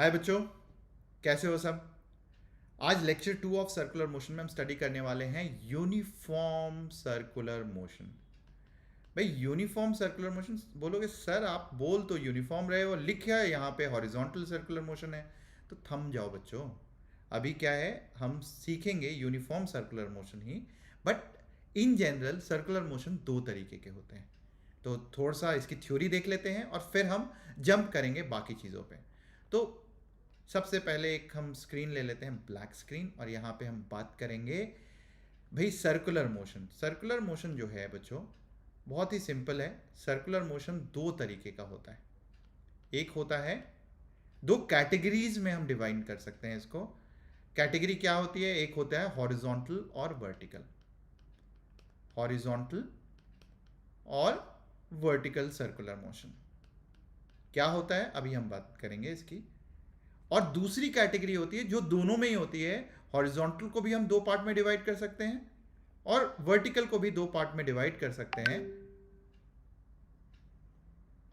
हाय बच्चों, कैसे हो सब। आज लेक्चर 2 ऑफ सर्कुलर मोशन में हम स्टडी करने वाले हैं यूनिफॉर्म सर्कुलर मोशन। भाई यूनिफॉर्म सर्कुलर मोशन बोलोगे सर, आप बोल तो यूनिफॉर्म रहे हो, लिखा है यहाँ पे हॉरिजॉन्टल सर्कुलर मोशन है। तो थम जाओ बच्चों, अभी क्या है, हम सीखेंगे uniform circular motion he. But in general circular motion दो तरीके के होते हैं। तो थोड़ा सा इसकी थ्योरी देख लेते हैं और फिर हम जंप करेंगे बाकी चीज़ों पे। तो सबसे पहले एक हम स्क्रीन ले लेते हैं, ब्लैक स्क्रीन, और यहाँ पे हम बात करेंगे भाई सर्कुलर मोशन। सर्कुलर मोशन जो है बच्चों बहुत ही सिंपल है। सर्कुलर मोशन दो तरीके का होता है। एक होता है, दो कैटेगरीज में हम डिवाइड कर सकते हैं इसको। कैटेगरी क्या होती है, एक होता है हॉरिजॉन्टल और वर्टिकल। हॉरिजॉन्टल और वर्टिकल सर्कुलर मोशन क्या होता है अभी हम बात करेंगे इसकी। और दूसरी कैटेगरी होती है जो दोनों में ही होती है। हॉरिजॉन्टल को भी हम दो पार्ट में डिवाइड कर सकते हैं और वर्टिकल को भी दो पार्ट में डिवाइड कर सकते हैं।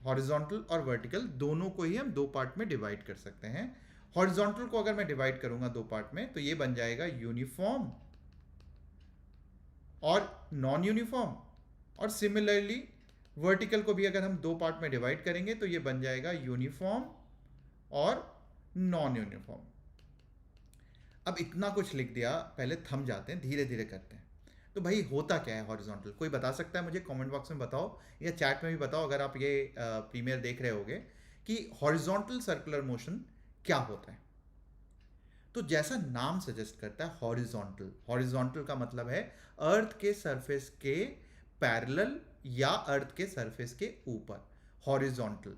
हॉरिजॉन्टल और वर्टिकल दोनों को ही हम दो पार्ट में डिवाइड कर सकते हैं। हॉरिजॉन्टल को अगर मैं डिवाइड करूंगा दो पार्ट में तो ये बन जाएगा यूनिफॉर्म और नॉन यूनिफॉर्म। और सिमिलरली वर्टिकल को भी अगर हम दो पार्ट में डिवाइड करेंगे तो ये बन जाएगा यूनिफॉर्म और नॉन यूनिफॉर्म। अब इतना कुछ लिख दिया, पहले थम जाते हैं, धीरे धीरे करते हैं। तो भाई होता क्या है हॉरिजॉन्टल, कोई बता सकता है मुझे? कमेंट बॉक्स में बताओ या चैट में भी बताओ अगर आप ये प्रीमियर देख रहे होगे कि हॉरिजॉन्टल सर्कुलर मोशन क्या होता है। तो जैसा नाम सजेस्ट करता है हॉरिजॉन्टल, हॉरिजॉन्टल का मतलब है अर्थ के सरफेस के पैरेलल या अर्थ के सरफेस के ऊपर, हॉरिजॉन्टल।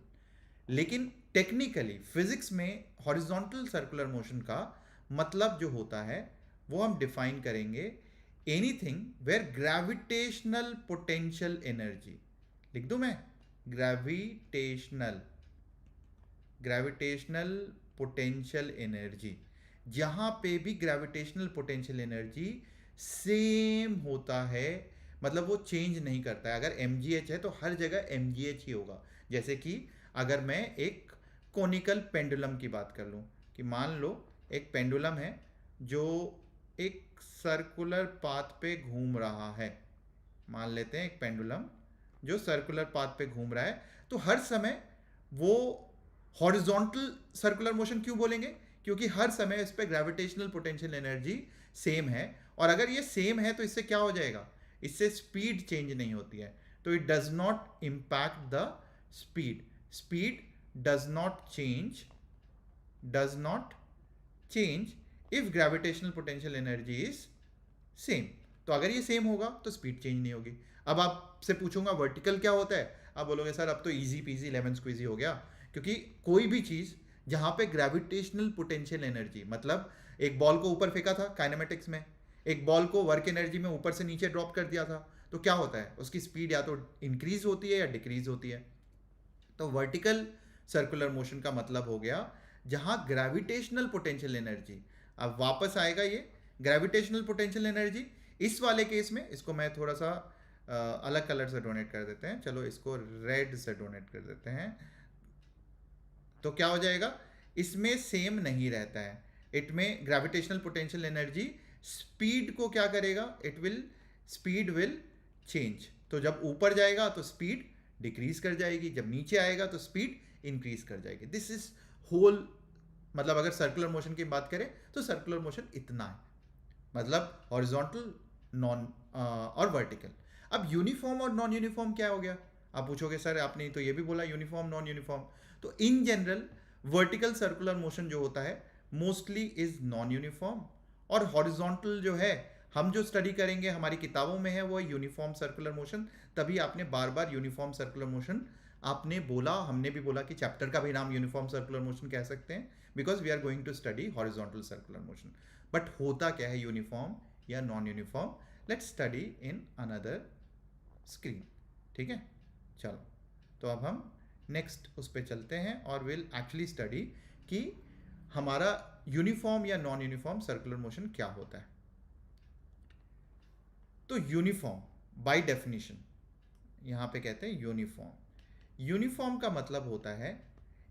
लेकिन टेक्निकली फिजिक्स में हॉरिजॉन्टल सर्कुलर मोशन का मतलब जो होता है वो हम डिफाइन करेंगे, anything where gravitational potential energy, लिख दूं मैं, ग्रेविटेशनल ग्रेविटेशनल पोटेंशियल एनर्जी, जहां पे भी ग्रेविटेशनल पोटेंशियल एनर्जी सेम होता है, मतलब वो चेंज नहीं करता है। अगर एम है तो हर जगह एम ही होगा। जैसे कि अगर मैं एक कोनिकल पेंडुलम की बात कर लूँ, कि मान लो एक पेंडुलम है जो एक सर्कुलर पाथ पे घूम रहा है। मान लेते हैं एक पेंडुलम जो सर्कुलर पाथ पे घूम रहा है, तो हर समय वो हॉरिजॉन्टल सर्कुलर मोशन क्यों बोलेंगे? क्योंकि हर समय इस पे ग्रेविटेशनल पोटेंशियल एनर्जी सेम है। और अगर ये सेम है तो इससे क्या हो जाएगा, इससे स्पीड चेंज नहीं होती है। तो it does not impact the speed, speed does not change, does not change if gravitational potential energy is same. तो अगर ये सेम होगा तो स्पीड चेंज नहीं होगी। अब आपसे पूछूंगा वर्टिकल क्या होता है, आप बोलोगे सर अब तो इजी पीजी लेमन स्क्वीजी हो गया। क्योंकि कोई भी चीज जहां पे ग्रेविटेशनल पोटेंशियल एनर्जी, मतलब एक बॉल को ऊपर फेंका था काइनेमेटिक्स में, एक बॉल को वर्क एनर्जी में ऊपर से नीचे ड्रॉप कर दिया था, तो क्या होता है, उसकी स्पीड या तो इंक्रीज होती है या डिक्रीज होती है। तो वर्टिकल सर्कुलर मोशन का मतलब हो गया जहां ग्रेविटेशनल पोटेंशियल एनर्जी, अब वापस आएगा ये ग्रेविटेशनल पोटेंशियल एनर्जी। इस वाले केस में इसको मैं थोड़ा सा अलग कलर से डोनेट कर देते हैं, चलो इसको रेड से डोनेट कर देते हैं। तो क्या हो जाएगा, इसमें सेम नहीं रहता है। इट में ग्रेविटेशनल पोटेंशियल एनर्जी स्पीड को क्या करेगा, it will, speed will change. तो जब ऊपर जाएगा तो स्पीड डिक्रीज कर जाएगी, जब नीचे आएगा तो स्पीड इंक्रीज कर जाएगी। दिस इज होल, मतलब अगर सर्कुलर मोशन की बात करें तो सर्कुलर मोशन इतना है, मतलब हॉरिजॉन्टल, नॉन और वर्टिकल। अब यूनिफॉर्म और नॉन यूनिफॉर्म क्या हो गया, आप पूछोगे सर आपने तो ये भी बोला यूनिफॉर्म नॉन यूनिफॉर्म। तो in general vertical circular motion जो होता है मोस्टली इज नॉन यूनिफॉर्म, और हॉरिजॉन्टल जो है हम जो स्टडी करेंगे हमारी किताबों में है वो यूनिफॉर्म सर्कुलर मोशन। तभी आपने बार बार यूनिफॉर्म सर्कुलर मोशन आपने बोला, हमने भी बोला कि चैप्टर का भी नाम यूनिफॉर्म सर्कुलर मोशन कह सकते हैं, because we are going to study horizontal circular motion. But होता क्या है यूनिफॉर्म या non uniform, let's study in another screen. ठीक है, चलो तो अब हम नेक्स्ट उस पर चलते हैं और विल एक्चुअली स्टडी कि हमारा यूनिफॉर्म या नॉन यूनिफॉर्म सर्कुलर मोशन क्या होता है। तो यूनिफॉर्म बाय डेफिनेशन यहां पे कहते हैं यूनिफॉर्म। यूनिफॉर्म का मतलब होता है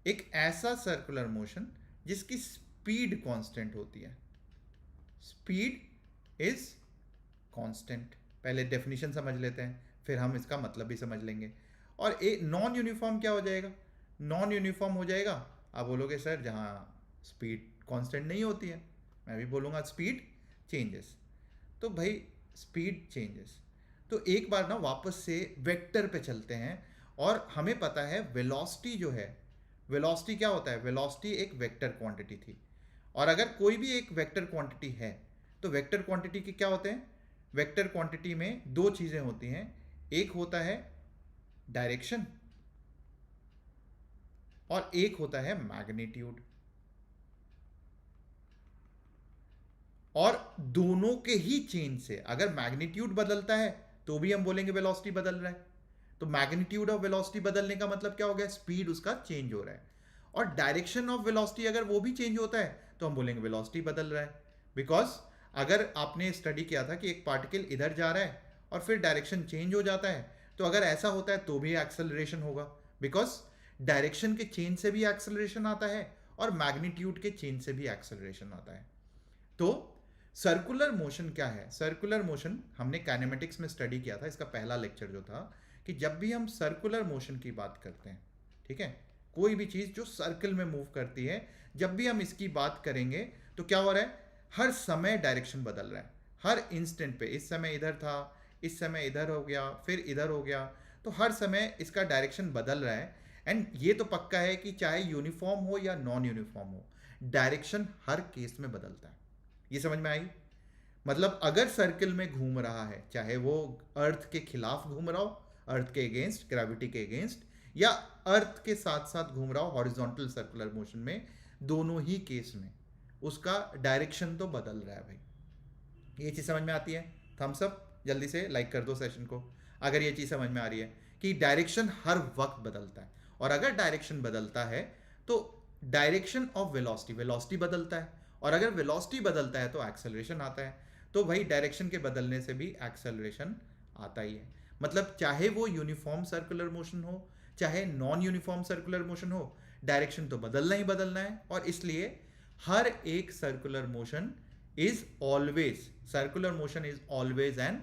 एक ऐसा सर्कुलर मोशन जिसकी स्पीड कांस्टेंट होती है। Speed is constant. पहले डेफिनेशन समझ लेते हैं, फिर हम इसका मतलब भी समझ लेंगे। और ए नॉन यूनिफॉर्म क्या हो जाएगा? नॉन यूनिफॉर्म हो जाएगा, आप बोलोगे सर जहाँ स्पीड कांस्टेंट नहीं होती है, मैं भी बोलूँगा स्पीड चेंजेस। तो भाई स्पीड चेंजेस, तो एक बार ना वापस से वेक्टर पे चलते हैं। और हमें पता है वेलोसिटी जो है, वेलोसिटी क्या होता है? वेलोसिटी एक वेक्टर क्वांटिटी थी। और अगर कोई भी एक वेक्टर क्वांटिटी है तो वेक्टर क्वांटिटी के क्या होते हैं? वेक्टर क्वांटिटी में दो चीज़ें होती हैं, एक होता है डायरेक्शन और एक होता है मैग्नीट्यूड। और दोनों के ही चेंज से अगर मैग्नीट्यूड बदलता है तो भी हम बोलेंगे वेलोसिटी बदल रहा है। तो मैग्नीट्यूड ऑफ वेलोसिटी बदलने का मतलब क्या हो गया? स्पीड उसका चेंज हो रहा है। और डायरेक्शन ऑफ वेलोसिटी अगर वो भी चेंज होता है तो हम बोलेंगे वेलोसिटी बदल रहा है। बिकॉज अगर आपने स्टडी किया था कि एक पार्टिकल इधर जा रहा है और फिर डायरेक्शन चेंज हो जाता है, तो अगर ऐसा होता है तो भी एक्सेलरेशन होगा। बिकॉज डायरेक्शन के चेंज से भी एक्सेलरेशन आता है और मैग्नीट्यूड के चेंज से भी एक्सेलरेशन आता है। तो सर्कुलर मोशन क्या है? सर्कुलर मोशन हमने काइनेमेटिक्स में स्टडी किया था, इसका पहला लेक्चर जो था, कि जब भी हम सर्कुलर मोशन की बात करते हैं, ठीक है, कोई भी चीज़ जो सर्कल में मूव करती है, जब भी हम इसकी बात करेंगे तो क्या हो रहा है? हर समय डायरेक्शन बदल रहा है, हर इंस्टेंट पे। इस समय इधर था, इस समय इधर हो गया, फिर इधर हो गया, तो हर समय इसका डायरेक्शन बदल रहा है। एंड ये तो पक्का है कि चाहे यूनिफॉर्म हो या नॉन यूनिफॉर्म हो, डायरेक्शन हर केस में बदलता है। ये समझ में आई? मतलब अगर सर्कल में घूम रहा है, चाहे वो अर्थ के खिलाफ घूम रहा हो, अर्थ के अगेंस्ट, ग्रेविटी के अगेंस्ट, या अर्थ के साथ साथ घूम रहा हो हॉरिजॉन्टल सर्कुलर मोशन में, दोनों ही केस में उसका डायरेक्शन तो बदल रहा है भाई। ये चीज़ समझ में आती है? थम्स अप, जल्दी से लाइक कर दो सेशन को अगर ये चीज़ समझ में आ रही है कि डायरेक्शन हर वक्त बदलता है। और अगर डायरेक्शन बदलता है तो डायरेक्शन ऑफ वेलोसिटी, वेलोसिटी बदलता है, और अगर वेलोसिटी बदलता है तो एक्सेलरेशन आता है। तो भाई डायरेक्शन के बदलने से भी एक्सेलरेशन आता ही है। मतलब चाहे वो यूनिफॉर्म सर्कुलर मोशन हो, चाहे नॉन यूनिफॉर्म सर्कुलर मोशन हो, डायरेक्शन तो बदलना ही बदलना है। और इसलिए हर एक circular motion is always, circular motion is always an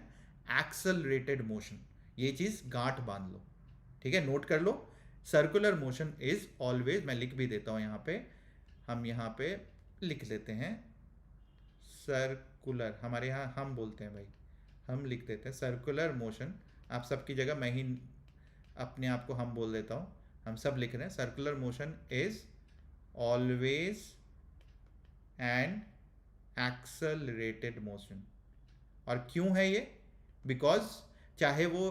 accelerated motion. ये चीज गांठ बांध लो, ठीक है, नोट कर लो। सर्कुलर मोशन इज ऑलवेज, मैं लिख भी देता हूं यहां पे, हम यहां पे लिख लेते हैं सर्कुलर, हमारे यहाँ हम बोलते हैं भाई, हम लिख देते हैं सर्कुलर मोशन। आप सबकी जगह मैं ही अपने आप को हम बोल देता हूँ, हम सब लिख रहे हैं circular motion is always and accelerated motion. और क्यों है ये? बिकॉज चाहे वो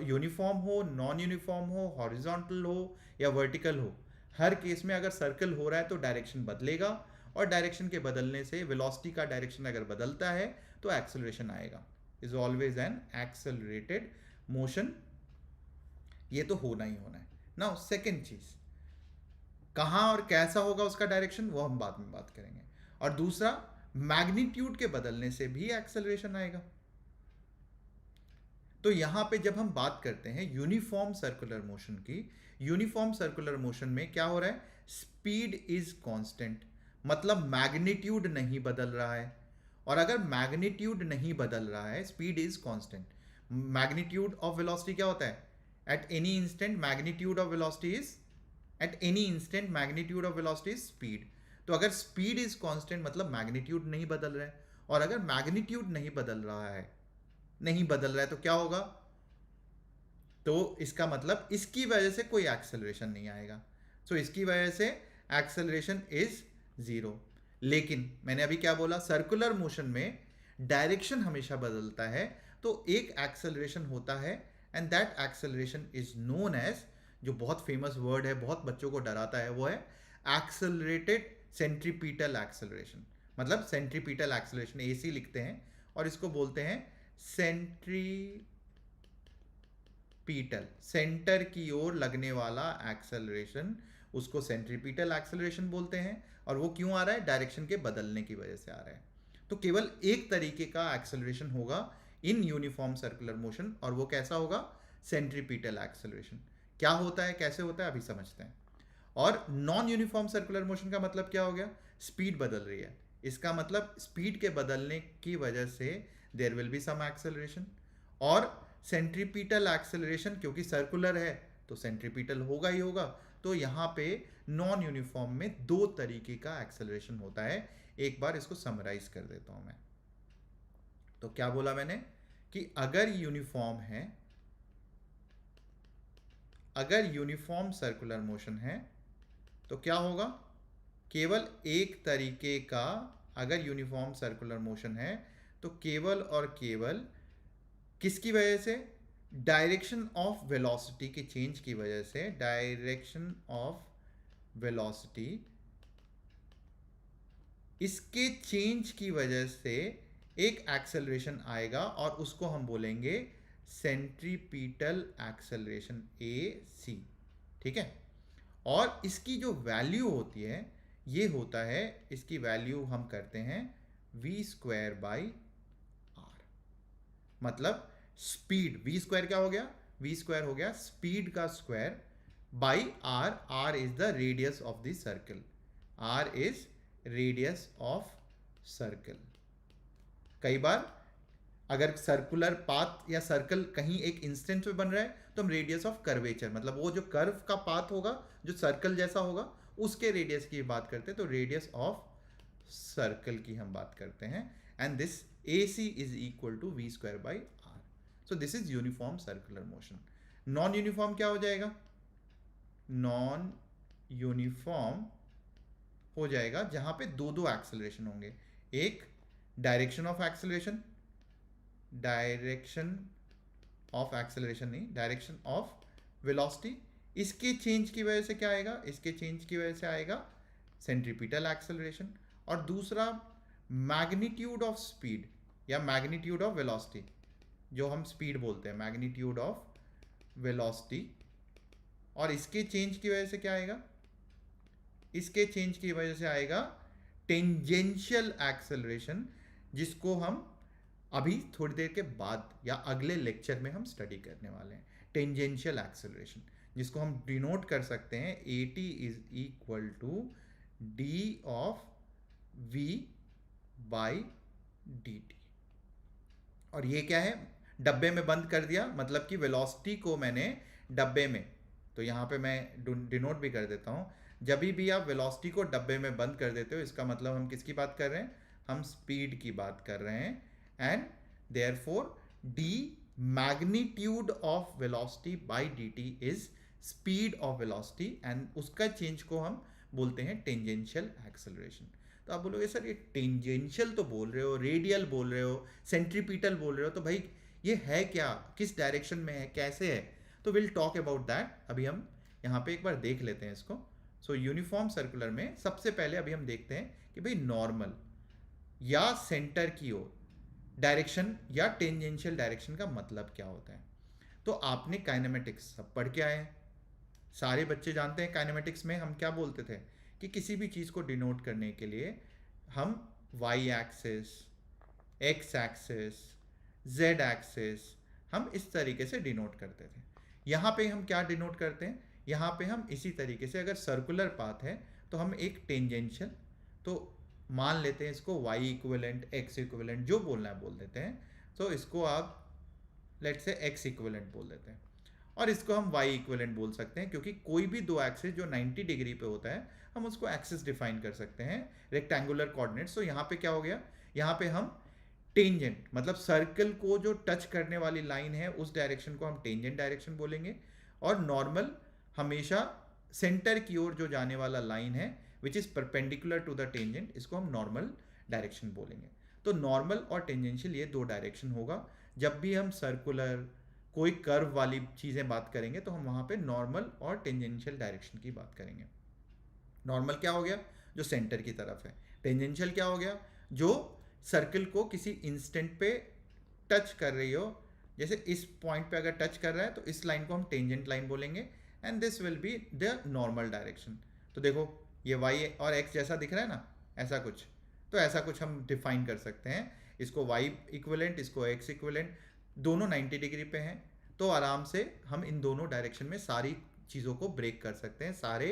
यूनिफॉर्म हो, नॉन यूनिफॉर्म हो, हॉरिजॉन्टल हो या वर्टिकल हो, हर केस में अगर सर्कल हो रहा है तो डायरेक्शन बदलेगा, और डायरेक्शन के बदलने से वेलोसिटी का डायरेक्शन अगर बदलता है तो एक्सेलरेशन आएगा। Is always an accelerated motion, ये तो होना ही होना है। नाउ सेकेंड चीज, कहां और कैसा होगा उसका डायरेक्शन, वो हम बाद में बात करेंगे। और दूसरा, मैग्नीट्यूड के बदलने से भी एक्सेलरेशन आएगा। तो यहां पे जब हम बात करते हैं यूनिफॉर्म सर्कुलर मोशन की, यूनिफॉर्म सर्कुलर मोशन में क्या हो रहा है? स्पीड इज कांस्टेंट, मतलब मैग्नीट्यूड नहीं बदल रहा है। और अगर मैग्नीट्यूड नहीं बदल रहा है, speed is constant. Magnitude of velocity क्या होता है? At any instant magnitude of velocity is, at any instant magnitude of velocity is speed. तो अगर स्पीड इज कांस्टेंट मतलब मैग्नीट्यूड नहीं बदल रहा है। और अगर मैग्नीट्यूड नहीं बदल रहा है, नहीं बदल रहा है, तो क्या होगा? तो इसका मतलब इसकी वजह से कोई एक्सेलरेशन नहीं आएगा। सो इसकी वजह से एक्सेलरेशन इज जीरो। लेकिन मैंने अभी क्या बोला? सर्कुलर मोशन में डायरेक्शन हमेशा बदलता है, तो एक एक्सेलरेशन होता है, and that acceleration is known as, जो बहुत फेमस वर्ड है, बहुत बच्चों को डराता है, वो है एक्सेलरेटेड सेंट्रीपिटल एक्सेलरेशन। मतलब सेंट्रीपिटल एक्सेलरेशन एसी लिखते हैं और इसको बोलते हैं सेंट्रीपीटल, सेंटर की ओर लगने वाला एक्सेलरेशन, उसको सेंट्रीपिटल एक्सेलरेशन बोलते हैं। और वो क्यों आ रहा है? डायरेक्शन के बदलने की वजह से आ रहा है। तो केवल एक तरीके का एक्सेलरेशन होगा इन यूनिफॉर्म सर्कुलर मोशन, और वो कैसा होगा? Centripetal acceleration. क्या होता है, कैसे होता है, अभी समझते हैं। और नॉन यूनिफॉर्म सर्कुलर मोशन का मतलब क्या हो गया, स्पीड बदल रही है, इसका मतलब स्पीड के बदलने की वजह से there will be some acceleration. और सेंट्रीपिटल एक्सेलरेशन, क्योंकि सर्कुलर है तो सेंट्रीपिटल होगा ही होगा, तो यहाँ पे नॉन यूनिफॉर्म में दो तरीके का एक्सेलरेशन होता है। एक बार इसको समराइज कर देता हूं मैं। तो क्या बोला मैंने कि अगर यूनिफॉर्म सर्कुलर मोशन है तो क्या होगा, केवल एक तरीके का, अगर यूनिफॉर्म सर्कुलर मोशन है तो केवल और केवल किसकी वजह से, डायरेक्शन ऑफ वेलोसिटी के चेंज की वजह से, डायरेक्शन ऑफ वेलोसिटी इसके चेंज की वजह से एक एक्सेलरेशन आएगा और उसको हम बोलेंगे सेंट्रीपिटल एक्सेलरेशन, AC। ठीक है, और इसकी जो वैल्यू होती है ये होता है, इसकी वैल्यू हम करते हैं v²/r, मतलब स्पीड, v² क्या हो गया, v² हो गया स्पीड का square by r। r is the radius of the circle, r is radius of circle. कई बार अगर सर्कुलर पाथ या सर्कल कहीं एक इंस्टेंस पे बन रहा है तो हम रेडियस ऑफ कर्वेचर, मतलब वो जो कर्व का पाथ होगा जो सर्कल जैसा होगा उसके रेडियस की बात करते हैं, तो रेडियस ऑफ सर्कल की हम बात करते हैं। And this AC is equal to v²/r। So this is uniform circular motion. Non uniform क्या हो जाएगा, नॉन यूनिफॉर्म हो जाएगा जहां पे दो दो एक्सेलरेशन होंगे, एक direction of acceleration, direction of acceleration नहीं, डायरेक्शन ऑफ वेलोसिटी, इसके चेंज की वजह से क्या आएगा, इसके चेंज की वजह से आएगा सेंट्रीपिटल एक्सेलरेशन। और दूसरा मैग्नीट्यूड ऑफ स्पीड या मैग्नीट्यूड ऑफ वेलोसिटी, जो हम स्पीड बोलते हैं, मैग्नीट्यूड ऑफ वेलोसिटी, और इसके चेंज की वजह से क्या आएगा, इसके चेंज की वजह से आएगा टेंजेंशियल एक्सेलरेशन, जिसको हम अभी थोड़ी देर के बाद या अगले लेक्चर में हम स्टडी करने वाले हैं। टेंजेंशियल एक्सेलरेशन जिसको हम डिनोट कर सकते हैं AT is equal to D of v/dt। और ये क्या है, डब्बे में बंद कर दिया, मतलब कि वेलोसिटी को मैंने डब्बे में, तो यहाँ पे मैं डिनोट भी कर देता हूँ, जब भी आप वेलोसिटी को डब्बे में बंद कर देते हो इसका मतलब हम किसकी बात कर रहे हैं, हम स्पीड की बात कर रहे हैं। And therefore d magnitude of velocity bye dt is speed of velocity, and उसका चेंज को हम बोलते हैं टेंजेंशियल एक्सेलरेशन। तो आप बोलोगे सर ये टेंजेंशियल तो बोल रहे हो, रेडियल बोल रहे हो, सेंट्रीपिटल बोल रहे हो, तो भाई ये है क्या, किस डायरेक्शन में है, कैसे है, तो विल टॉक अबाउट दैट। अभी हम यहाँ पे एक बार देख लेते हैं इसको। सो यूनिफॉर्म सर्कुलर में सबसे पहले अभी हम देखते हैं कि भाई नॉर्मल या सेंटर की ओर डायरेक्शन या टेंजेंशियल डायरेक्शन का मतलब क्या होता है। तो आपने काइनेमेटिक्स सब पढ़ के आए हैं, सारे बच्चे जानते हैं काइनेमेटिक्स में हम क्या बोलते थे कि किसी भी चीज़ को डिनोट करने के लिए हम Y axis, X axis, Z axis, हम इस तरीके से डिनोट करते थे। यहाँ पे हम क्या डिनोट करते हैं, यहाँ पे हम इसी तरीके से, अगर सर्कुलर पाथ है तो हम एक टेंजेंशियल, तो मान लेते हैं इसको y इक्विवेलेंट, x इक्विवेलेंट, जो बोलना है बोल देते हैं। तो इसको आप लेट्स से x इक्विवेलेंट बोल देते हैं, और इसको हम y इक्विवेलेंट बोल सकते हैं, क्योंकि कोई भी दो एक्सिस जो 90 डिग्री पे होता है हम उसको एक्सिस डिफाइन कर सकते हैं, रेक्टेंगुलर कोऑर्डिनेट्स। तो यहाँ पे क्या हो गया, यहाँ पे हम टेंजेंट, मतलब सर्कल को जो टच करने वाली लाइन है उस डायरेक्शन को हम टेंजेंट डायरेक्शन बोलेंगे, और नॉर्मल हमेशा सेंटर की ओर जो जाने वाला लाइन है which is perpendicular to the tangent, इसको हम नॉर्मल डायरेक्शन बोलेंगे। तो नॉर्मल और टेंजेंशियल ये दो डायरेक्शन होगा। जब भी हम सर्कुलर कोई कर्व वाली चीज़ें बात करेंगे तो हम वहाँ पे नॉर्मल और टेंजेंशियल डायरेक्शन की बात करेंगे। नॉर्मल क्या हो गया, जो सेंटर की तरफ है। टेंजेंशियल क्या हो गया, जो सर्कल को किसी इंस्टेंट पे टच कर रही हो, जैसे इस पॉइंट पे अगर टच कर रहा है तो इस लाइन को हम टेंजेंट लाइन बोलेंगे, and this will be the normal direction. तो देखो ये y और x जैसा दिख रहा है ना, ऐसा कुछ, तो ऐसा कुछ हम डिफाइन कर सकते हैं, इसको y इक्विवेलेंट, इसको x इक्विवेलेंट, दोनों 90 डिग्री पे हैं, तो आराम से हम इन दोनों डायरेक्शन में सारी चीज़ों को ब्रेक कर सकते हैं, सारे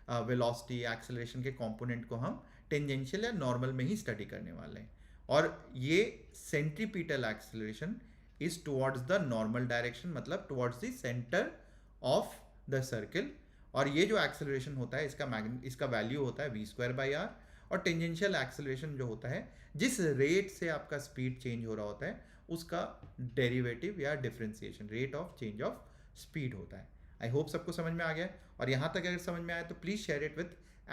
वेलोसिटी एक्सेलरेशन के कंपोनेंट को हम टेंजेंशियल या नॉर्मल में ही स्टडी करने वाले हैं। और ये centripetal acceleration is towards the normal direction, मतलब towards the centre of the circle. और ये जो एक्सेलरेशन होता है इसका वैल्यू होता है v²/r। और टेंजेंशियल एक्सेलरेशन जो होता है, जिस रेट से आपका स्पीड चेंज हो रहा होता है, उसका डेरिवेटिव या differentiation rate of change of speed होता है। आई होप सबको समझ में आ गया। और यहाँ तक अगर समझ में आया तो please share it with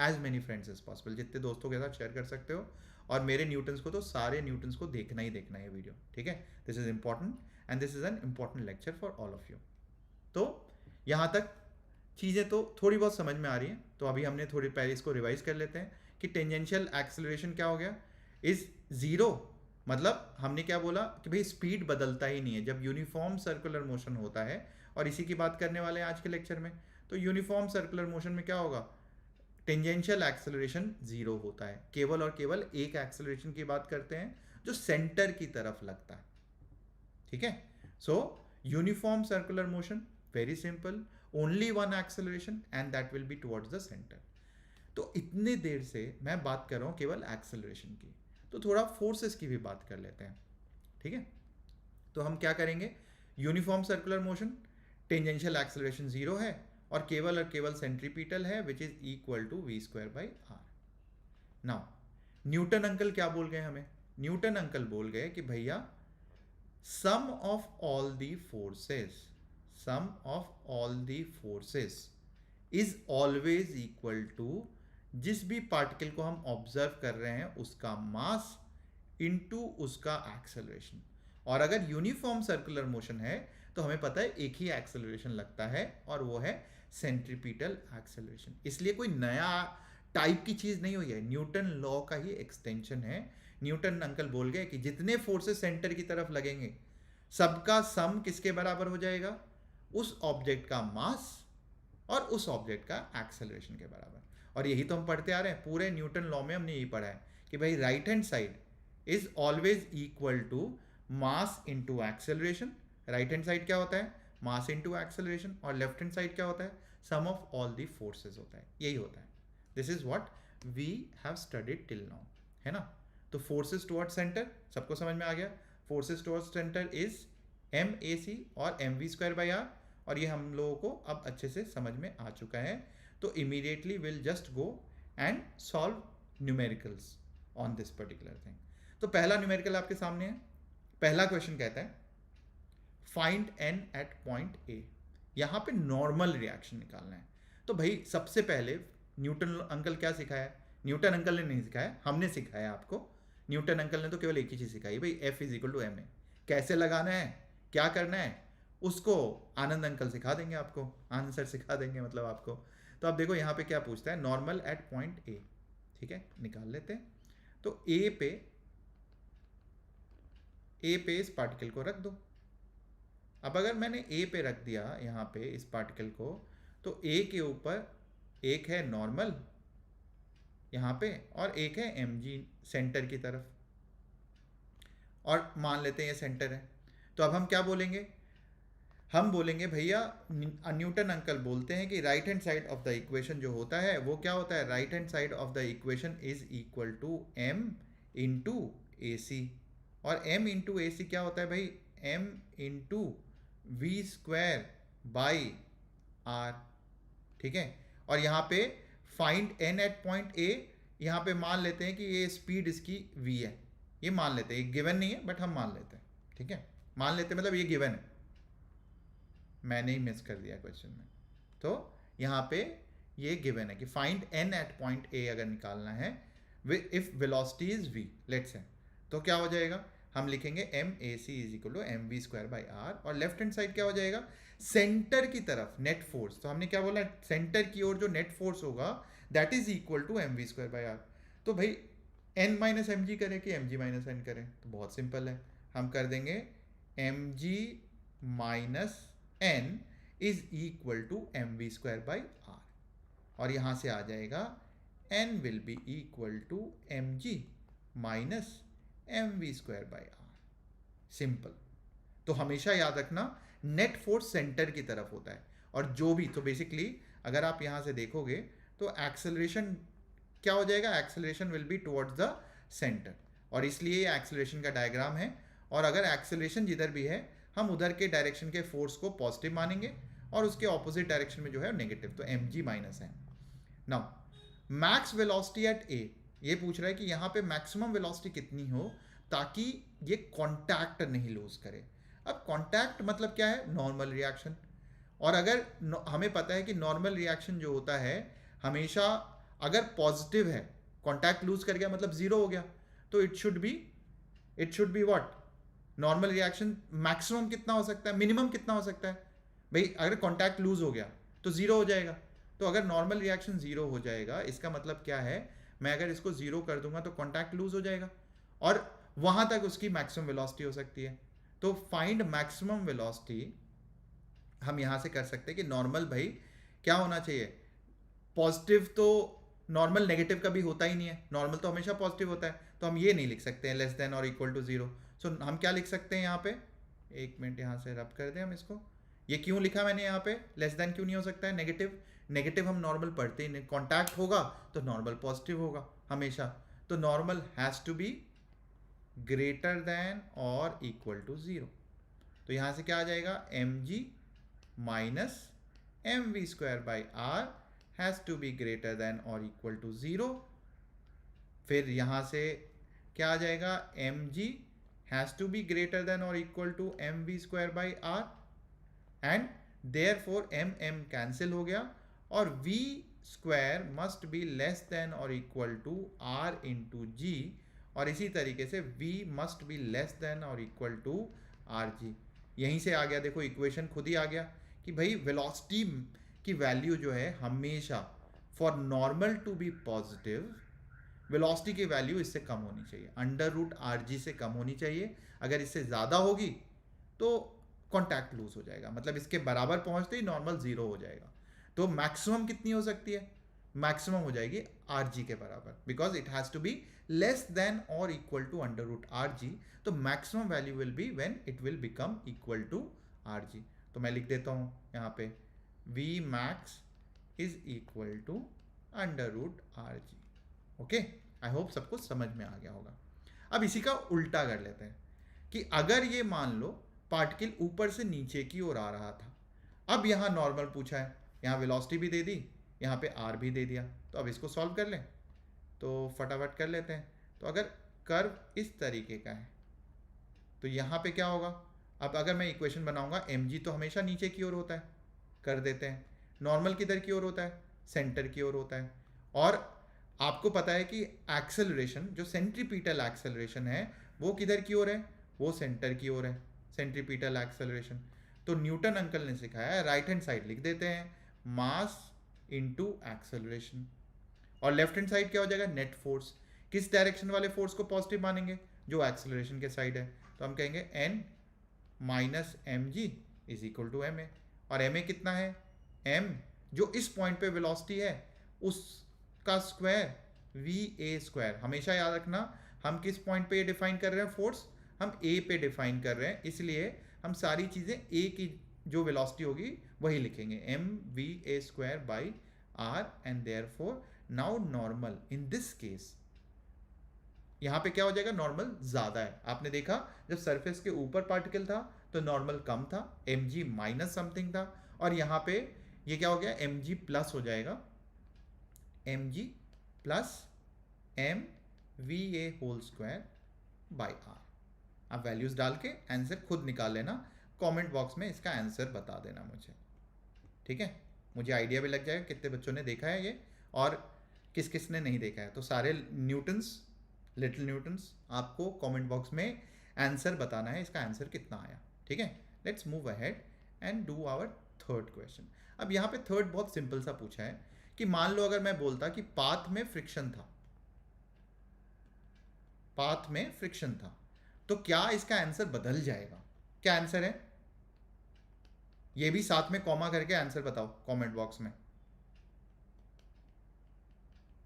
as many friends as possible, जितने दोस्तों के साथ शेयर कर सकते हो। और मेरे न्यूटन्स को तो सारे न्यूटन्स को देखना ही देखना है वीडियो, ठीक है। This is important and this is an important lecture for all of you. तो यहाँ तक चीज़ें तो थोड़ी बहुत समझ में आ रही हैं। तो अभी हमने थोड़ी पहले इसको रिवाइज कर लेते हैं कि टेंजेंशियल एक्सेलरेशन क्या हो गया, इज ज़ीरो। मतलब हमने क्या बोला कि भाई स्पीड बदलता ही नहीं है जब यूनिफॉर्म सर्कुलर मोशन होता है। और इसी की बात करने वाले हैं आज के लेक्चर में। तो यूनिफॉर्म सर्कुलर मोशन में क्या होगा, टेंजेंशियल एक्सेलरेशन ज़ीरो होता है। केवल और केवल एक एक्सेलरेशन की बात करते हैं जो सेंटर की तरफ लगता है, ठीक है। सो uniform circular motion, very simple, only one acceleration and that will be towards the centre. तो इतने देर से मैं बात कर रहा हूँ केवल एक्सेलरेशन की, तो थोड़ा फोर्सेस की भी बात कर लेते हैं, ठीक है। तो हम क्या करेंगे, uniform circular motion, tangential acceleration zero है और केवल सेंट्रीपिटल है which is equal to v²/r। Now Newton uncle क्या बोल गए हमें, न्यूटन अंकल बोल गए कि भैया sum of all the forces is always equal to, जिस भी पार्टिकल को हम ऑब्जर्व कर रहे हैं उसका मास इनटू उसका एक्सेलरेशन। और अगर यूनिफॉर्म सर्कुलर मोशन है तो हमें पता है एक ही एक्सेलरेशन लगता है और वो है सेंट्रीपिटल एक्सेलरेशन। इसलिए कोई नया टाइप की चीज़ नहीं हुई है, न्यूटन लॉ का ही एक्सटेंशन है। न्यूटन अंकल बोल गए कि जितने फोर्सेस सेंटर की तरफ लगेंगे सबका सम किसके बराबर हो जाएगा, उस ऑब्जेक्ट का मास और उस ऑब्जेक्ट का एक्सेलरेशन के बराबर। और यही तो हम पढ़ते आ रहे हैं, पूरे न्यूटन लॉ में हमने यही पढ़ा है कि भाई right hand side is always equal to mass into acceleration. Right hand side क्या होता है, मास इनटू एक्सेलरेशन। और लेफ्ट हैंड साइड क्या होता है, sum of all the forces होता है। यही होता है, this is what we have studied till now, है ना। तो फोर्सेस टुवर्ड्स सेंटर सबको समझ में आ गया। Forces towards centre is MAC और mv²/r। और ये हम लोगों को अब अच्छे से समझ में आ चुका है। तो immediately will just go and solve numericals on this particular thing. तो पहला न्यूमेरिकल आपके सामने है। पहला क्वेश्चन कहता है find n at point A। यहाँ पे नॉर्मल रिएक्शन निकालना है। तो भाई सबसे पहले न्यूटन अंकल क्या सिखाया, न्यूटन अंकल ने नहीं सिखाया, हमने सिखाया आपको। न्यूटन अंकल ने तो केवल एक ही चीज़ सिखाई, भाई F = ma। कैसे लगाना है, क्या करना है, उसको आनंद अंकल सिखा देंगे आपको, आनंद सर सिखा देंगे मतलब आपको। तो अब देखो यहाँ पे क्या पूछता है, नॉर्मल एट पॉइंट A, ठीक है, निकाल लेते हैं। तो A पे इस पार्टिकल को रख दो। अब अगर मैंने A पे रख दिया यहाँ पे इस पार्टिकल को, तो A के ऊपर एक है नॉर्मल यहाँ पे और एक है mg सेंटर की तरफ, और मान लेते हैं ये सेंटर है। तो अब हम क्या बोलेंगे, हम बोलेंगे भैया न्यूटन अंकल बोलते हैं कि right hand side of the equation जो होता है वो क्या होता है, right hand side of the equation is equal to m into AC। और m इंटू AC क्या होता है भाई, m इंटू v²/r, ठीक है। और यहाँ पे find n at point A, यहाँ पे मान लेते हैं कि ये स्पीड इसकी v है, ये मान लेते हैं, ये गिवन नहीं है बट हम मान लेते हैं, ठीक है। मान लेते हैं मतलब ये गिवन है, मैंने ही मिस कर दिया क्वेश्चन में। तो यहाँ पे ये गिवन है कि find n at point A अगर निकालना है if velocity is v, let's say, तो क्या हो जाएगा, हम लिखेंगे MAC = mv²/r। और लेफ्ट हैंड साइड क्या हो जाएगा, सेंटर की तरफ नेट फोर्स। तो हमने क्या बोला, सेंटर की ओर जो नेट फोर्स होगा that is equal to mv²/r। तो भाई n माइनस mg करें कि mg माइनस n करें, तो बहुत सिंपल है, हम कर देंगे mg minus n is equal to mv²/r। और यहाँ से आ जाएगा n will be equal to mg minus mv²/r। Simple. तो हमेशा याद रखना नेट फोर्स सेंटर की तरफ होता है। और जो भी, तो बेसिकली अगर आप यहाँ से देखोगे तो एक्सेलरेशन क्या हो जाएगा, acceleration will be towards the centre, और इसलिए ये एक्सेलरेशन का डायग्राम है। और अगर एक्सेलरेशन जिधर भी है हम उधर के डायरेक्शन के फोर्स को पॉजिटिव मानेंगे और उसके ऑपोजिट डायरेक्शन में जो है नेगेटिव, तो एम जी माइनस है। नाउ मैक्स वेलोसिटी एट ए, ये पूछ रहा है कि यहाँ पे मैक्सिमम वेलोसिटी कितनी हो ताकि ये कांटेक्ट नहीं लूज करे। अब कांटेक्ट मतलब क्या है, नॉर्मल रिएक्शन। और अगर हमें पता है कि नॉर्मल रिएक्शन जो होता है हमेशा अगर पॉजिटिव है, कांटेक्ट लूज कर गया मतलब जीरो हो गया, तो it should be what, normal reaction maximum कितना हो सकता है, मिनिमम कितना हो सकता है भाई, अगर कांटेक्ट लूज हो गया तो जीरो हो जाएगा। तो अगर नॉर्मल रिएक्शन जीरो हो जाएगा इसका मतलब क्या है, मैं अगर इसको जीरो कर दूंगा तो कांटेक्ट लूज हो जाएगा और वहां तक उसकी मैक्सिमम वेलोसिटी हो सकती है। तो फाइंड मैक्सिमम वेलोसिटी हम यहां से कर सकते हैं कि नॉर्मल भाई क्या होना चाहिए, पॉजिटिव, तो नॉर्मल नेगेटिव कभी होता ही नहीं है, नॉर्मल तो हमेशा पॉजिटिव होता है, तो हम ये नहीं लिख सकते हैं लेस देन और इक्वल टू जीरो। सो हम क्या लिख सकते हैं यहाँ पे, एक मिनट यहाँ से रब कर दें हम इसको, ये क्यों लिखा मैंने यहाँ पे, लेस देन क्यों नहीं हो सकता है, नेगेटिव, नेगेटिव हम नॉर्मल पढ़ते ही नहीं, कॉन्टैक्ट होगा तो नॉर्मल पॉजिटिव होगा हमेशा, तो normal has to be greater than और इक्वल टू जीरो। तो यहाँ से क्या आ जाएगा, M G minus M V square by R has to be greater than और इक्वल टू जीरो। फिर यहाँ से क्या आ जाएगा, M G has to be greater than और equal to M V square by R, and therefore M M cancel हो गया और v square must B less than और इक्वल टू r इंटू जी, और इसी तरीके से v must be less than और इक्वल टू आर जी। यहीं से आ गया, देखो इक्वेशन खुद ही आ गया कि भाई वेलोसिटी की वैल्यू जो है हमेशा for normal to be positive, velocity की वैल्यू इससे कम होनी चाहिए, अंडर रूट आर जी से कम होनी चाहिए। अगर इससे ज़्यादा होगी तो कॉन्टैक्ट लूज हो जाएगा, मतलब इसके बराबर पहुंचते ही नॉर्मल जीरो हो जाएगा। तो मैक्सिमम कितनी हो सकती है, मैक्सिमम हो जाएगी आर जी के बराबर, because it has to be less than और equal to under root R G. तो maximum value will be when it will become equal to R G. तो मैं लिख देता हूँ यहाँ पे v max is equal to under root R G. Okay, I hope सबको समझ में आ गया होगा। अब इसी का उल्टा कर लेते हैं कि अगर ये मान लो पार्टिकल ऊपर से नीचे की ओर आ रहा था, अब यहाँ नॉर्मल पूछा है, यहाँ वेलोसिटी भी दे दी, यहाँ पे आर भी दे दिया, तो अब इसको सॉल्व कर लें, तो फटाफट कर लेते हैं। तो अगर कर्व इस तरीके का है तो यहाँ पे क्या होगा, अब अगर मैं इक्वेशन बनाऊंगा, एम जी तो हमेशा नीचे की ओर होता है, कर देते हैं, नॉर्मल किधर की ओर होता है, सेंटर की ओर होता है, और आपको पता है कि एक्सेलरेशन जो सेंट्रीपिटल एक्सेलरेशन है वो किधर की ओर है, वो सेंटर की ओर है, सेंट्रीपिटल एक्सेलरेशन। तो न्यूटन अंकल ने सिखाया है राइट हैंड साइड लिख देते हैं मास इनटू एक्सेलरेशन, और लेफ्ट हैंड साइड क्या हो जाएगा, नेट फोर्स। किस डायरेक्शन वाले फोर्स को पॉजिटिव मानेंगे, जो एक्सेलरेशन के साइड है, तो हम कहेंगे N minus M G is equal to M A, और एम ए कितना है, एम जो इस पॉइंट पे वेलोसिटी है उसका स्क्वायर वी ए स्क्वायर। हमेशा याद रखना हम किस पॉइंट पे ये डिफाइन कर रहे हैं फोर्स, हम ए पे डिफाइन कर रहे हैं, इसलिए हम सारी चीज़ें ए की जो वेलोसिटी होगी वही लिखेंगे, M V A square by R, and therefore now normal in this case यहाँ पे क्या हो जाएगा, नॉर्मल ज़्यादा है। आपने देखा जब सरफेस के ऊपर पार्टिकल था तो नॉर्मल कम था, एम जी माइनस समथिंग था, और यहाँ पे ये क्या हो गया, एम जी प्लस हो जाएगा, M G plus M V A whole square by R. आप वैल्यूज डाल के आंसर खुद निकाल लेना, कमेंट बॉक्स में इसका आंसर बता देना मुझे, ठीक है, मुझे आइडिया भी लग जाएगा कितने बच्चों ने देखा है ये और किस किस ने नहीं देखा है। तो सारे न्यूटन्स, लिटिल न्यूटन्स, आपको कमेंट बॉक्स में आंसर बताना है, इसका आंसर कितना आया, ठीक है। Let's move ahead and do our third question. अब यहाँ पे थर्ड बहुत सिंपल सा पूछा है कि मान लो अगर मैं बोलता कि पाथ में फ्रिक्शन था, पाथ में फ्रिक्शन था, तो क्या इसका आंसर बदल जाएगा, क्या आंसर है, ये भी साथ में कॉमा करके आंसर बताओ कमेंट बॉक्स में,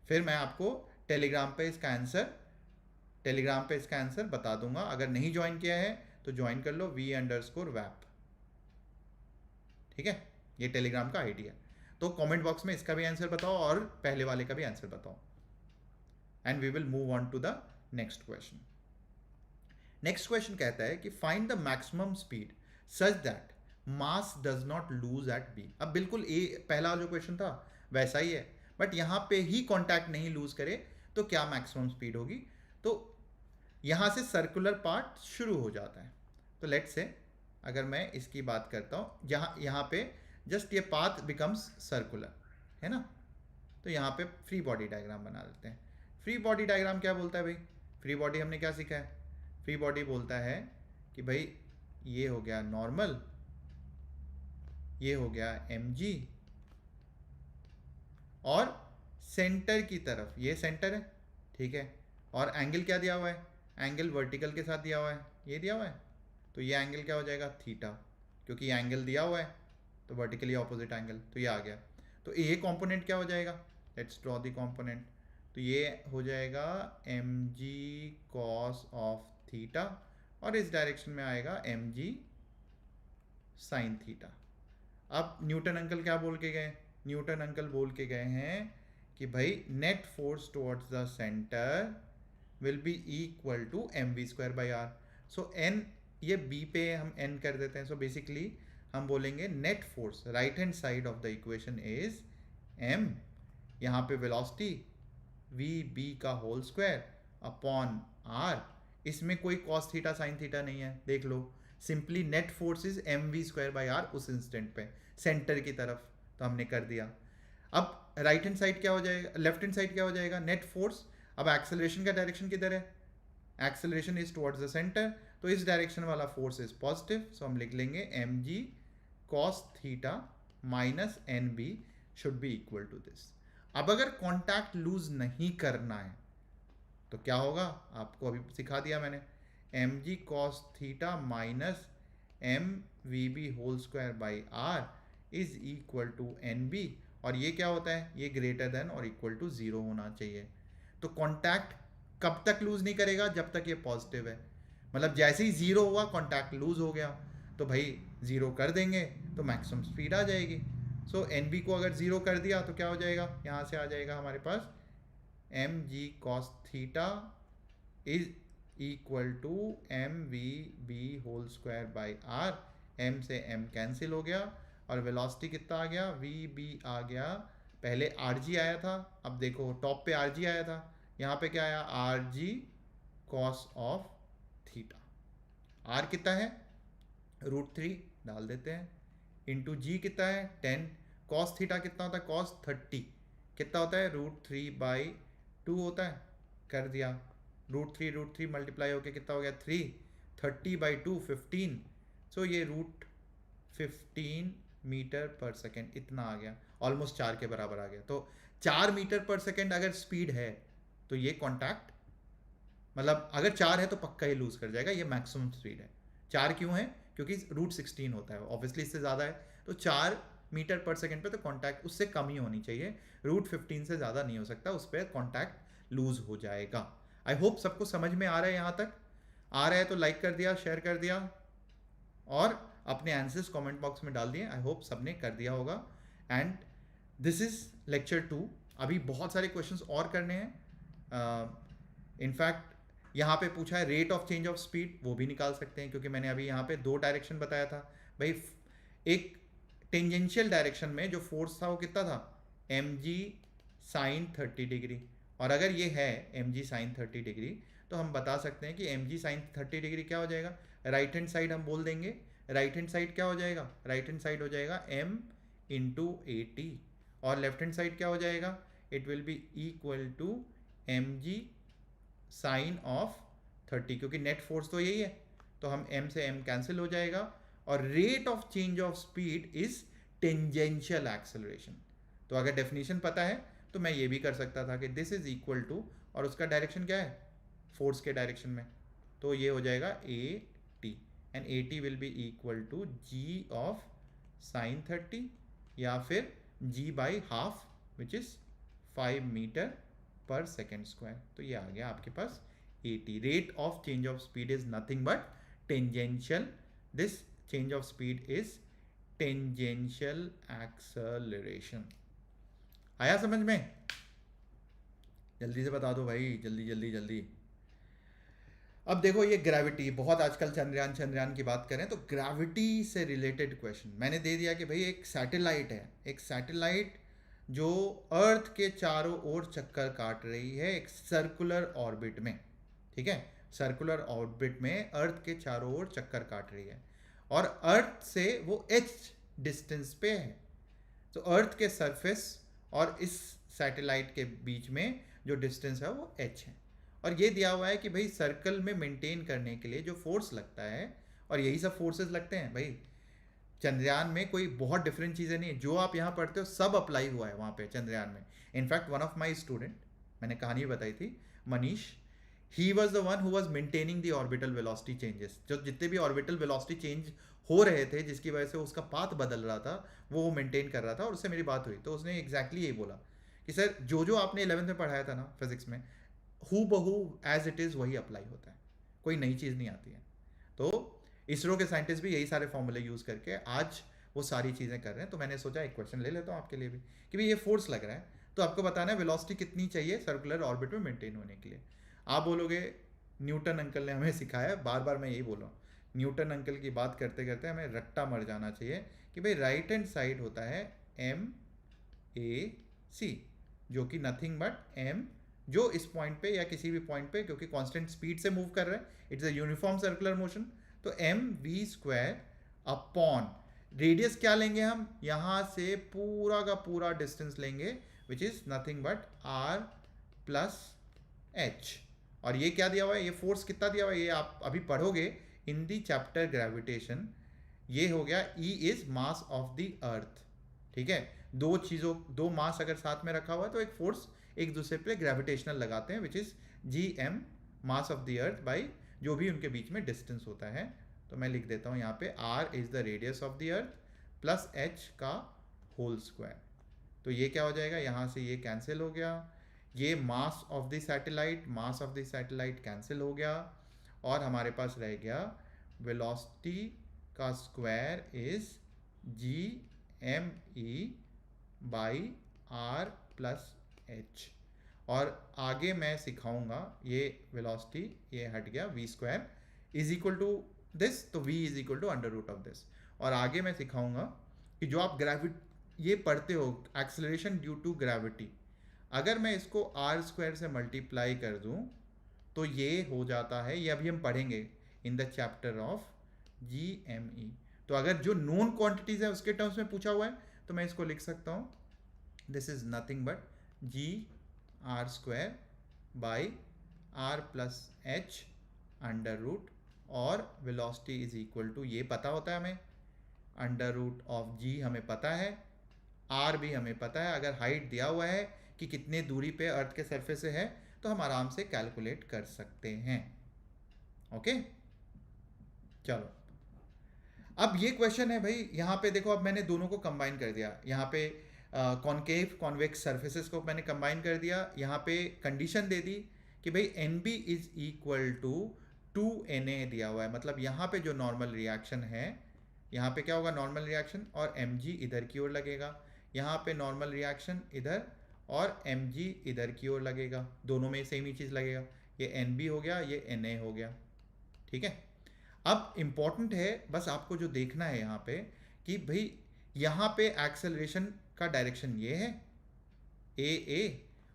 फिर मैं आपको टेलीग्राम पे इसका आंसर बता दूंगा। अगर नहीं ज्वाइन किया है तो ज्वाइन कर लो v_wap, ठीक है, ये टेलीग्राम का आईडी है। तो कमेंट बॉक्स में इसका भी आंसर बताओ और पहले वाले का भी आंसर बताओ, and we will move on to the next question. Next question कहता है कि find the maximum speed such that mass does not lose at B. अब बिल्कुल पहला जो क्वेश्चन था वैसा ही है, बट यहां पे ही कॉन्टैक्ट नहीं लूज करे तो क्या मैक्सिमम स्पीड होगी। तो यहां से सर्कुलर पार्ट शुरू हो जाता है। तो लेट्स से अगर मैं इसकी बात करता हूं, यहां पे जस्ट ये पाथ बिकम्स सर्कुलर, है ना। तो यहां पे फ्री बॉडी डायग्राम बना लेते हैं। फ्री बॉडी डायग्राम क्या बोलता है भाई? फ्री बॉडी हमने क्या सीखा है? फ्री बॉडी बोलता है कि भाई ये हो गया नॉर्मल, ये हो गया mg, और सेंटर की तरफ ये सेंटर है, ठीक है। और एंगल क्या दिया हुआ है? एंगल वर्टिकल के साथ दिया हुआ है, ये दिया हुआ है। तो ये एंगल क्या हो जाएगा? थीटा, क्योंकि ये एंगल दिया हुआ है तो वर्टिकली ऑपोजिट एंगल, तो ये आ गया। तो ये कंपोनेंट क्या हो जाएगा? Let's draw the component. तो ये हो जाएगा mg cos ऑफ थीटा, और इस डायरेक्शन में आएगा mg sin थीटा। अब न्यूटन अंकल क्या बोल के गए? न्यूटन अंकल बोल के गए हैं कि भाई net force towards the centre will be equal to mv²/r। So n, ये b पे हम n कर देते हैं। सो बेसिकली हम बोलेंगे net force right hand side of the equation is m, यहाँ पे वेलोसिटी vb का होल स्क्वायर अपॉन r। इसमें कोई cos थीटा sin थीटा नहीं है, देख लो। Simply net force is mv²/r उस इंस्टेंट पे सेंटर की तरफ, तो हमने कर दिया। अब राइट हैंड साइड क्या हो जाएगा, लेफ्ट हैंड साइड क्या हो जाएगा? Net force. अब एक्सेलरेशन का डायरेक्शन किधर है? Acceleration is towards the centre, तो इस डायरेक्शन वाला फोर्स इज पॉजिटिव। सो हम लिख लेंगे mg cos theta minus nb should be equal to this. अब अगर कॉन्टैक्ट लूज नहीं करना है तो क्या होगा? आपको अभी सिखा दिया मैंने, mg cos theta minus mvb whole square by r is equal to nb, और ये क्या होता है? ये ग्रेटर देन और इक्वल टू 0 होना चाहिए। तो कॉन्टैक्ट कब तक लूज नहीं करेगा? जब तक ये पॉजिटिव है। मतलब जैसे ही 0 हुआ कॉन्टैक्ट लूज हो गया, तो भाई 0 कर देंगे तो मैक्सिमम स्पीड आ जाएगी। सो nb को अगर 0 कर दिया तो क्या हो जाएगा? यहाँ से आ जाएगा हमारे पास mg cos theta is equal to mvb whole square by r। m से m कैंसिल हो गया, और वेलोसिटी कितना आ गया? vb आ गया, पहले rg आया था, अब देखो टॉप पे rg आया था, यहाँ पे क्या आया? rg cos of theta. r कितना है? √3 डाल देते हैं, इंटू जी कितना है? 10। cos थीटा कितना होता है? cos 30 कितना होता है? √3/2 होता है, कर दिया। √3 मल्टीप्लाई होके कितना हो गया? 3। 30/2 15। सो ये √15 मीटर पर सेकेंड इतना आ गया, ऑलमोस्ट 4 के बराबर आ गया। तो 4 मीटर पर सेकेंड अगर स्पीड है तो ये कॉन्टैक्ट, मतलब अगर 4 है तो पक्का ही लूज कर जाएगा, ये मैक्सिमम स्पीड है। 4 क्यों है? क्योंकि √16 होता है, ऑब्वियसली इससे ज़्यादा है, तो 4 मीटर पर सेकेंड पे तो कॉन्टैक्ट उससे कम ही होनी चाहिए, √15 से ज़्यादा नहीं हो सकता, उस पर कॉन्टैक्ट लूज हो जाएगा। आई होप सबको समझ में आ रहा है, यहाँ तक आ रहा है तो लाइक कर दिया, शेयर कर दिया, और अपने आंसर्स कमेंट बॉक्स में डाल दिए। आई होप सबने कर दिया होगा। And this is lecture 2। अभी बहुत सारे क्वेश्चंस और करने हैं। इनफैक्ट यहाँ पे पूछा है rate of change of speed, वो भी निकाल सकते हैं, क्योंकि मैंने अभी यहाँ पे 2 डायरेक्शन बताया था। भाई एक टेंजेंशियल डायरेक्शन में जो फोर्स था वो कितना था? mg sin 30 डिग्री, और अगर ये है mg sin 30 डिग्री तो हम बता सकते हैं कि mg sin 30 डिग्री क्या हो जाएगा? राइट हैंड साइड हम बोल देंगे, राइट हैंड साइड क्या हो जाएगा? राइट हैंड साइड हो जाएगा m इंटू at, और लेफ्ट हैंड साइड क्या हो जाएगा? It will be equal to mg sine of 30, क्योंकि नेट फोर्स तो यही है, तो हम m से m कैंसिल हो जाएगा, और rate of change of speed is tangential acceleration. तो अगर डेफिनेशन पता है तो मैं ये भी कर सकता था कि दिस इज इक्वल टू, और उसका डायरेक्शन क्या है? फोर्स के डायरेक्शन में, तो ये हो जाएगा at, and at will be equal to g of sine 30, या फिर g by half which is 5 metre per second square. तो ये आ गया आपके पास at। Rate of change of speed is nothing but tangential, this change of speed is tangential acceleration. आया समझ में? जल्दी से बता दो भाई, जल्दी जल्दी जल्दी। अब देखो ये ग्रेविटी, बहुत आजकल चंद्रयान चंद्रयान की बात करें तो ग्रेविटी से रिलेटेड क्वेश्चन मैंने दे दिया कि भाई एक सैटेलाइट है, एक सैटेलाइट जो अर्थ के चारों ओर चक्कर काट रही है एक सर्कुलर ऑर्बिट में, ठीक है, सर्कुलर ऑर्बिट में अर्थ के चारों ओर चक्कर काट रही है और अर्थ से वो h डिस्टेंस पे है। तो अर्थ के सरफेस और इस सैटेलाइट के बीच में जो डिस्टेंस है वो h है और ये दिया हुआ है कि भाई सर्कल में मेंटेन करने के लिए जो फोर्स लगता है, और यही सब फोर्सेस लगते हैं भाई चंद्रयान में, कोई बहुत डिफरेंट चीज़ें नहीं है, जो आप यहाँ पढ़ते हो सब अप्लाई हुआ है वहाँ पे चंद्रयान में। In fact one of my student, मैंने कहानी बताई थी, Manish, he was the one who was maintaining the orbital velocity changes, जो जितने भी ऑर्बिटल वेलोसिटी चेंज हो रहे थे जिसकी वजह से उसका पाथ बदल रहा था वो मेंटेन कर रहा था, और उससे मेरी बात हुई तो उसने एग्जैक्टली यही बोला कि सर जो जो आपने 11th में पढ़ाया था ना फिजिक्स में, हु बहू एज इट इज़ वही अप्लाई होता है, कोई नई चीज़ नहीं आती है। तो इसरो के साइंटिस्ट भी यही सारे फॉर्मूले यूज़ करके आज वो सारी चीज़ें कर रहे हैं। तो मैंने सोचा एक क्वेश्चन ले लेता हूँ आपके लिए भी कि भाई ये फोर्स लग रहा है तो आपको बताना है वेलोसिटी कितनी चाहिए सर्कुलर ऑर्बिट में मेंटेन होने के लिए। आप बोलोगे न्यूटन अंकल ने हमें सिखाया, बार बार मैं यही बोल रहा हूँ, न्यूटन अंकल की बात करते करते हमें रट्टा मर जाना चाहिए कि भाई राइट हैंड साइड होता है MAC, जो कि नथिंग बट M, जो इस पॉइंट पे या किसी भी पॉइंट पे, क्योंकि कांस्टेंट स्पीड से मूव कर रहा है, it's a uniform circular motion, तो mv² अपॉन रेडियस क्या लेंगे हम, यहां से पूरा का पूरा डिस्टेंस लेंगे which is nothing but r plus h। और ये क्या दिया हुआ है, ये फोर्स कितना दिया हुआ है ये आप अभी पढ़ोगे इन दी चैप्टर ग्रेविटेशन। ये हो गया E is mass of the earth, ठीक है, दो चीज़ों, दो मास अगर साथ में रखा हुआ है तो एक फोर्स एक दूसरे पे ग्रेविटेशनल लगाते हैं which is Gm mass of the earth by जो भी उनके बीच में डिस्टेंस होता है। तो मैं लिख देता हूँ यहाँ पे r is the radius of the earth plus h का होल स्क्वायर। तो ये क्या हो जाएगा, यहाँ से ये कैंसिल हो गया, ये mass of the satellite, mass of the satellite cancel हो गया और हमारे पास रह गया वेलोसिटी का square is GME by r plus h। और आगे मैं सिखाऊंगा ये वेलोसिटी, ये हट गया v² is equal to this, तो v is equal to under root of this. और आगे मैं सिखाऊंगा कि जो आप ये पढ़ते हो एक्सेलरेशन ड्यू टू ग्रेविटी, अगर मैं इसको r² से मल्टीप्लाई कर दूं तो ये हो जाता है, ये अभी हम पढ़ेंगे in the chapter of GME। तो अगर जो नोन क्वांटिटीज है उसके टर्म्स में पूछा हुआ है तो मैं इसको लिख सकता हूँ, this is nothing but GR² by r plus h under root, और वेलोसिटी इज इक्वल टू, ये पता होता है हमें, अंडर रूट ऑफ g हमें पता है, r भी हमें पता है, अगर हाइट दिया हुआ है कि कितने दूरी पे अर्थ के सरफेस से है तो हम आराम से कैलकुलेट कर सकते हैं। ओके चलो, अब ये क्वेश्चन है भाई, यहाँ पे देखो, अब मैंने दोनों को कंबाइन कर दिया, यहाँ पे कॉन्केव कॉन्वेक्स सर्फेसेस को मैंने कंबाइन कर दिया, यहाँ पे कंडीशन दे दी कि भाई NB is equal to 2Na दिया हुआ है, मतलब यहाँ पे जो नॉर्मल रिएक्शन है, यहाँ पे क्या होगा नॉर्मल रिएक्शन, और Mg इधर की ओर लगेगा, यहाँ पे नॉर्मल रिएक्शन इधर और Mg इधर की ओर लगेगा, दोनों में सेम ही चीज़ लगेगा, ये NB हो गया, ये Na हो गया, ठीक है। अब इम्पॉर्टेंट है बस आपको जो देखना है यहाँ पे कि भाई यहाँ पे एक्सेलरेशन का डायरेक्शन ये है AA,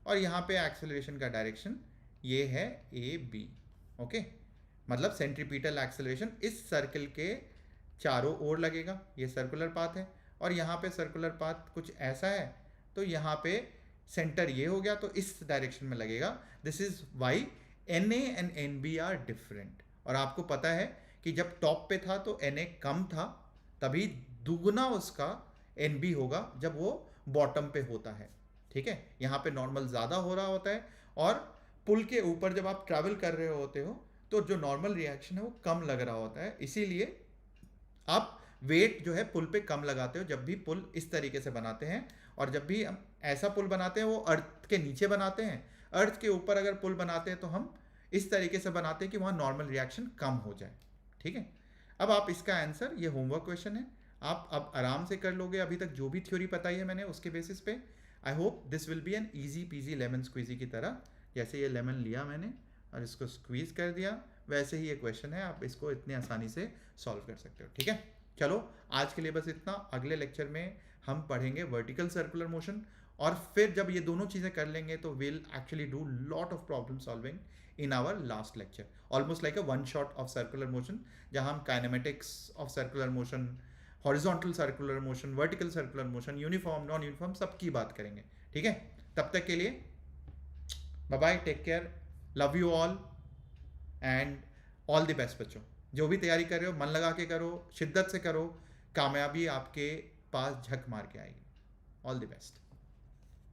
और यहाँ पे एक्सेलरेशन का डायरेक्शन ये है AB, ओके, मतलब सेंट्रीपिटल एक्सेलरेशन इस सर्कल के चारों ओर लगेगा, ये सर्कुलर पाथ है, और यहाँ पे सर्कुलर पाथ कुछ ऐसा है, तो यहाँ पे सेंटर ये हो गया, तो इस डायरेक्शन में लगेगा, this is why NA and NB are different. और आपको पता है कि जब टॉप पे था तो Na कम था, तभी दुगना उसका NB होगा जब वो बॉटम पे होता है, ठीक है, यहाँ पे नॉर्मल ज़्यादा हो रहा होता है, और पुल के ऊपर जब आप ट्रैवल कर रहे होते हो तो जो नॉर्मल रिएक्शन है वो कम लग रहा होता है, इसीलिए आप वेट जो है पुल पे कम लगाते हो जब भी पुल इस तरीके से बनाते हैं। और जब भी हम ऐसा पुल बनाते हैं वो अर्थ के नीचे बनाते हैं, अर्थ के ऊपर अगर पुल बनाते हैं तो हम इस तरीके से बनाते हैं कि वहाँ नॉर्मल रिएक्शन कम हो जाए, ठीक है। अब आप इसका आंसर, ये होमवर्क क्वेश्चन है, आप अब आराम से कर लोगे। अभी तक जो भी थ्योरी बताई है मैंने उसके बेसिस पे I hope this will be an easy peasy lemon squeezy की तरह। जैसे ये लेमन लिया मैंने और इसको स्क्वीज कर दिया, वैसे ही ये क्वेश्चन है, आप इसको इतनी आसानी से सॉल्व कर सकते हो। ठीक है, चलो आज के लिए बस इतना। अगले लेक्चर में हम पढ़ेंगे वर्टिकल सर्कुलर मोशन, और फिर जब ये दोनों चीज़ें कर लेंगे तो will actually do lot of problem solving in our last lecture, almost like a one shot of circular motion, जहाँ हम kinematics of circular motion, horizontal circular motion, vertical circular motion, uniform non uniform सबकी बात करेंगे। ठीक है, तब तक के लिए bye bye, take care, love you all and all the best बच्चों। जो भी तैयारी कर रहे हो मन लगा के करो, शिद्दत से करो, कामयाबी आपके पास झक मार के आएगी। All the best.